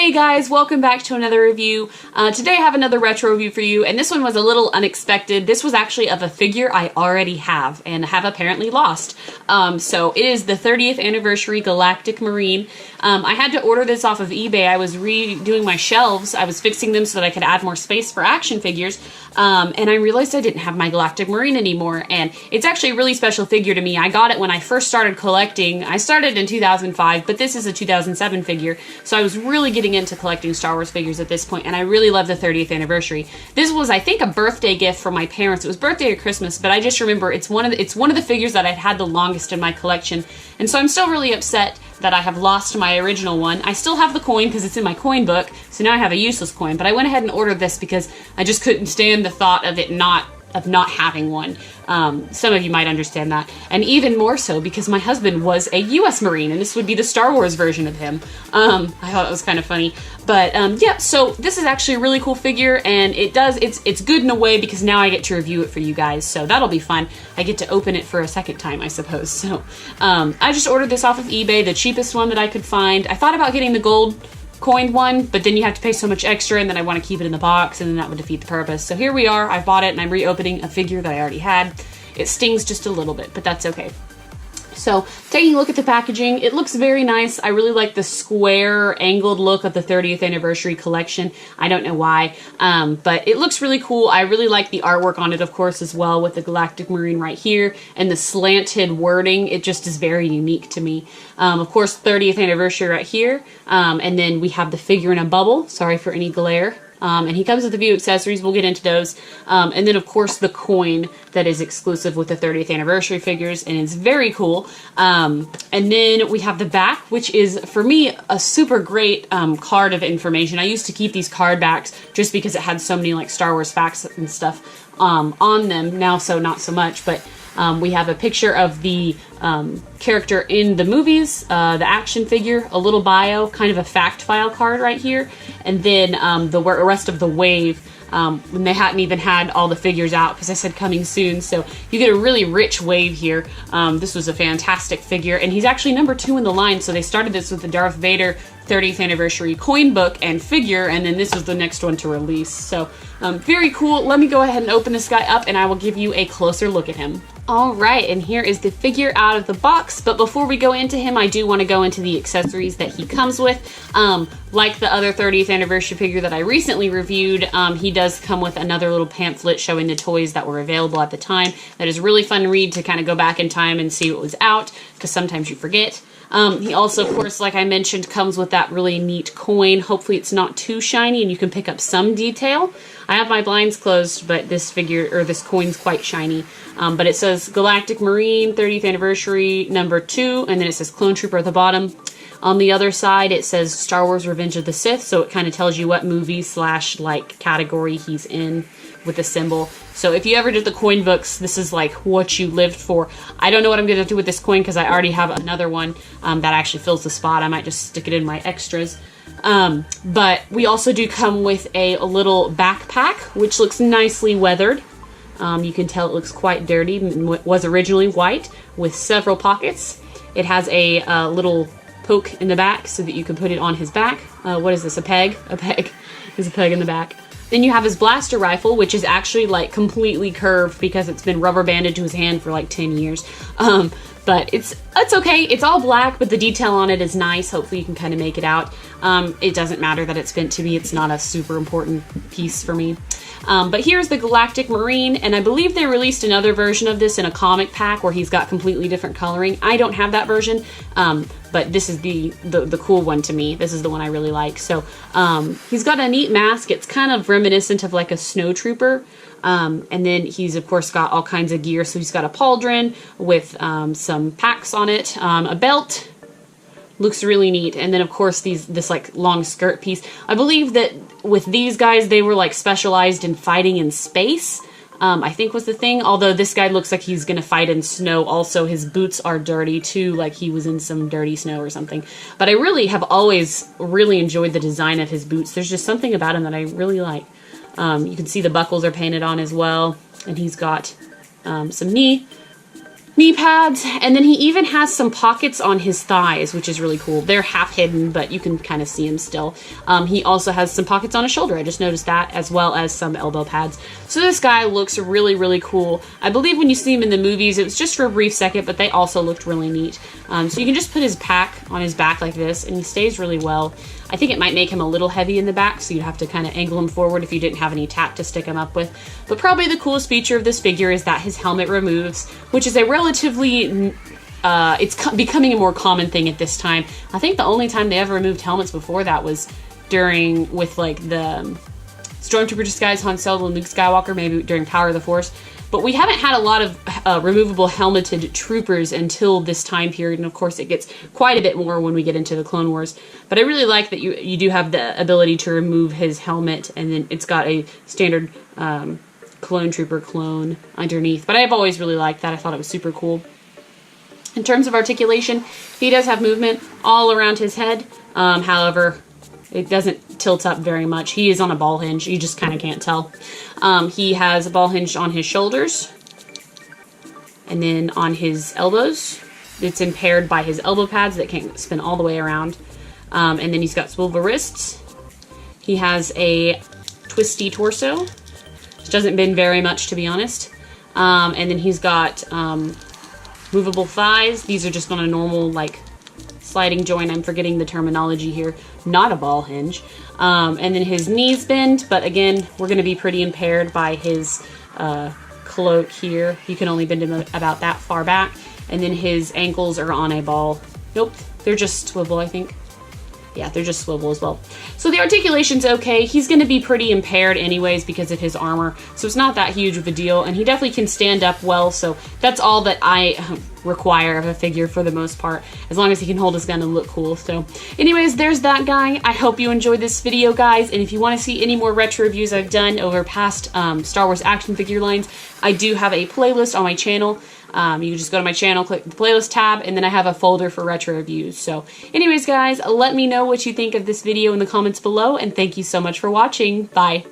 Hey guys, welcome back to another review. Today I have another retro review for you, and this one was a little unexpected. This was actually of a figure I already have, and have apparently lost. So it is the 30th anniversary Galactic Marine. I had to order this off of eBay. I was redoing my shelves. I was fixing them so that I could add more space for action figures, and I realized I didn't have my Galactic Marine anymore, and it's actually a really special figure to me. I got it when I first started collecting. I started in 2005, but this is a 2007 figure, so I was really getting into collecting Star Wars figures at this point, and I really love the 30th anniversary. This was, I think, a birthday gift from my parents. It was birthday or Christmas, but I just remember it's one of the figures that I've had the longest in my collection, and so I'm still really upset that I have lost my original one. I still have the coin because it's in my coin book, so now I have a useless coin, but I went ahead and ordered this because I just couldn't stand the thought of it not having one. Some of you might understand that. And even more so because my husband was a US Marine, and this would be the Star Wars version of him. I thought it was kind of funny. But yeah, so this is actually a really cool figure, and it's good in a way because now I get to review it for you guys, so that'll be fun. I get to open it for a second time, I suppose. So I just ordered this off of eBay, the cheapest one that I could find. I thought about getting the gold coined one, but then you have to pay so much extra, and then I want to keep it in the box, and then that would defeat the purpose. So here we are. I bought it, and I'm reopening a figure that I already had. It stings just a little bit, but that's okay. So, taking a look at the packaging, it looks very nice. I really like the square, angled look of the 30th anniversary collection. I don't know why, but it looks really cool. I really like the artwork on it, of course, as well, with the Galactic Marine right here, and the slanted wording. It just is very unique to me. Of course, 30th anniversary right here, and then we have the figure in a bubble. Sorry for any glare. And he comes with a few accessories. We'll get into those. And then, of course, the coin that is exclusive with the 30th anniversary figures, and it's very cool. And then we have the back, which is, for me, a super great card of information. I used to keep these card backs just because it had so many like Star Wars facts and stuff on them. Now, so not so much, but we have a picture of the character in the movies, the action figure, a little bio, kind of a fact file card right here, and then the rest of the wave when they hadn't even had all the figures out because I said coming soon, so you get a really rich wave here. This was a fantastic figure, and he's actually number 2 in the line, so they started this with the Darth Vader 30th anniversary coin book and figure, and then this was the next one to release. So very cool. Let me go ahead and open this guy up, and I will give you a closer look at him. Alright, and here is the figure out of the box, but before we go into him, I do want to go into the accessories that he comes with. Like the other 30th anniversary figure that I recently reviewed, he does come with another little pamphlet showing the toys that were available at the time. That is really fun to read, to kind of go back in time and see what was out, because sometimes you forget. He also, of course, like I mentioned, comes with that really neat coin. Hopefully it's not too shiny and you can pick up some detail. I have my blinds closed, but this coin's quite shiny. But it says Galactic Marine 30th anniversary number 2, and then it says Clone Trooper at the bottom. On the other side, it says Star Wars Revenge of the Sith, so it kind of tells you what movie / like category he's in with the symbol. So if you ever did the coin books, this is like what you lived for. I don't know what I'm going to do with this coin because I already have another one that actually fills the spot. I might just stick it in my extras. But we also do come with a little backpack, which looks nicely weathered. You can tell it looks quite dirty. It was originally white with several pockets. It has a little poke in the back so that you can put it on his back. What is this, a peg? A peg. There's a peg in the back. Then you have his blaster rifle, which is actually like completely curved because it's been rubber banded to his hand for like 10 years. But it's okay. It's all black, but the detail on it is nice. Hopefully you can kind of make it out. It doesn't matter that it's bent to me. It's not a super important piece for me. But here's the Galactic Marine, and I believe they released another version of this in a comic pack where he's got completely different coloring. I don't have that version, but this is the cool one to me. This is the one I really like. So he's got a neat mask. It's kind of reminiscent of like a snow trooper. And then he's, of course, got all kinds of gear. So he's got a pauldron with some packs on it, a belt. Looks really neat. And then, of course, this like long skirt piece. I believe that with these guys, they were like specialized in fighting in space, I think was the thing. Although this guy looks like he's going to fight in snow. Also, his boots are dirty too, like he was in some dirty snow or something. But I really have always really enjoyed the design of his boots. There's just something about him that I really like. You can see the buckles are painted on as well. And he's got some knee knee pads, and then he even has some pockets on his thighs, which is really cool. They're half hidden, but you can kind of see him still. He also has some pockets on his shoulder. I just noticed that, as well as some elbow pads. So this guy looks really, really cool. I believe when you see him in the movies, it was just for a brief second, but they also looked really neat. So you can just put his pack on his back like this, and he stays really well. I think it might make him a little heavy in the back, so you'd have to kind of angle him forward if you didn't have any tack to stick him up with. But probably the coolest feature of this figure is that his helmet removes, which is a relatively, it's becoming a more common thing at this time. I think the only time they ever removed helmets before that was with like the Stormtrooper disguise Han Solo and Luke Skywalker, maybe during Power of the Force. But we haven't had a lot of removable helmeted troopers until this time period, and of course it gets quite a bit more when we get into the Clone Wars. But I really like that you do have the ability to remove his helmet, and then it's got a standard Clone Trooper clone underneath. But I've always really liked that. I thought it was super cool. In terms of articulation, he does have movement all around his head. However, it doesn't tilt up very much. He is on a ball hinge. You just kind of can't tell. He has a ball hinge on his shoulders. And then on his elbows. It's impaired by his elbow pads that can't spin all the way around. And then he's got swivel wrists. He has a twisty torso. Which doesn't bend very much, to be honest. And then he's got movable thighs. These are just on a normal, like, sliding joint. I'm forgetting the terminology here. Not a ball hinge. And then his knees bend, but again, we're going to be pretty impaired by his cloak here. You can only bend him about that far back. And then his ankles are on a ball. Nope, they're just swivel, I think. Yeah, they're just swivel as well. So the articulation's okay. He's going to be pretty impaired anyways because of his armor, so it's not that huge of a deal, and he definitely can stand up well, so that's all that I require of a figure for the most part, as long as he can hold his gun and look cool. So anyways, there's that guy. I hope you enjoyed this video, guys, and if you want to see any more retro reviews I've done over past Star Wars action figure lines, I do have a playlist on my channel. You can just go to my channel, click the playlist tab, and then I have a folder for retro reviews. So anyways, guys, let me know what you think of this video in the comments below, and thank you so much for watching. Bye.